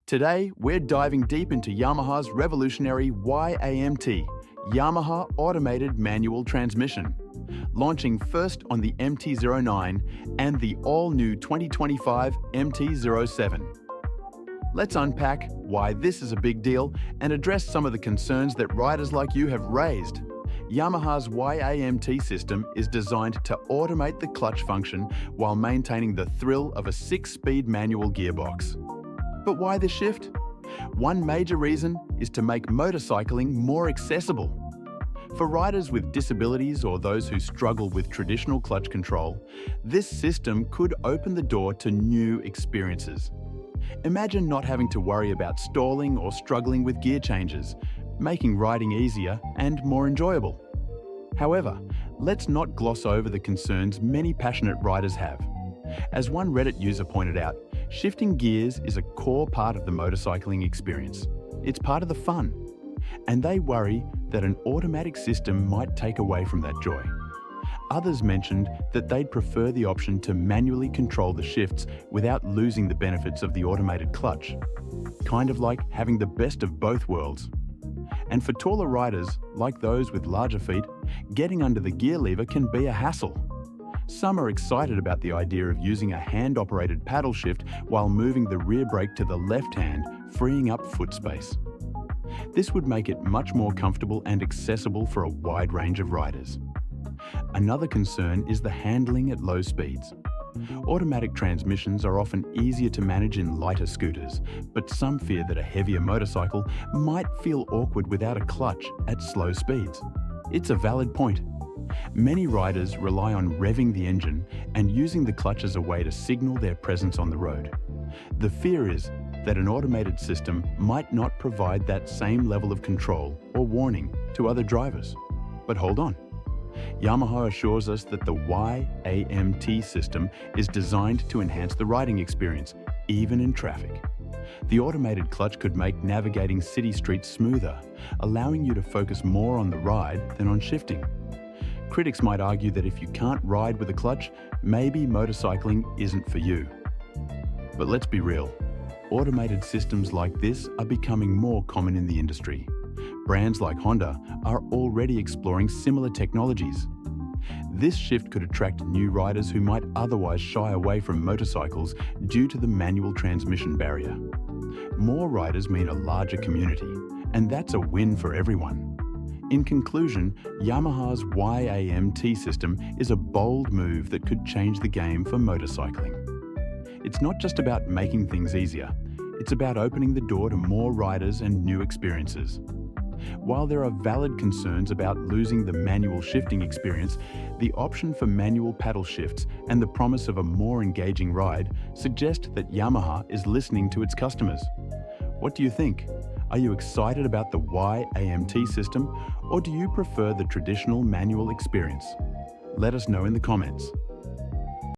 Today, we're diving deep into Yamaha's revolutionary Y-Amt, Yamaha Automated Manual Transmission. Launching first on the MT-09 and the all-new 2025 MT-07. Let's unpack why this is a big deal and address some of the concerns that riders like you have raised. Yamaha's Y-Amt system is designed to automate the clutch function while maintaining the thrill of a 6-speed manual gearbox. But why this shift? One major reason is to make motorcycling more accessible. For riders with disabilities or those who struggle with traditional clutch control, this system could open the door to new experiences. Imagine not having to worry about stalling or struggling with gear changes, making riding easier and more enjoyable. However, let's not gloss over the concerns many passionate riders have. As one Reddit user pointed out, shifting gears is a core part of the motorcycling experience. It's part of the fun. And they worry that an automatic system might take away from that joy. Others mentioned that they'd prefer the option to manually control the shifts without losing the benefits of the automated clutch. Kind of like having the best of both worlds. And for taller riders, like those with larger feet, getting under the gear lever can be a hassle. Some are excited about the idea of using a hand-operated paddle shift while moving the rear brake to the left hand, freeing up foot space. This would make it much more comfortable and accessible for a wide range of riders. Another concern is the handling at low speeds. Automatic transmissions are often easier to manage in lighter scooters, but some fear that a heavier motorcycle might feel awkward without a clutch at slow speeds. It's a valid point. Many riders rely on revving the engine and using the clutch as a way to signal their presence on the road. The fear is that an automated system might not provide that same level of control or warning to other drivers. But hold on. Yamaha assures us that the Y-Amt system is designed to enhance the riding experience, even in traffic. The automated clutch could make navigating city streets smoother, allowing you to focus more on the ride than on shifting. Critics might argue that if you can't ride with a clutch, maybe motorcycling isn't for you. But let's be real. Automated systems like this are becoming more common in the industry. Brands like Honda are already exploring similar technologies. This shift could attract new riders who might otherwise shy away from motorcycles due to the manual transmission barrier. More riders mean a larger community, and that's a win for everyone. In conclusion, Yamaha's Y-Amt system is a bold move that could change the game for motorcycling. It's not just about making things easier, it's about opening the door to more riders and new experiences. While there are valid concerns about losing the manual shifting experience, the option for manual paddle shifts and the promise of a more engaging ride suggest that Yamaha is listening to its customers. What do you think? Are you excited about the Y-Amt system, or do you prefer the traditional manual experience? Let us know in the comments.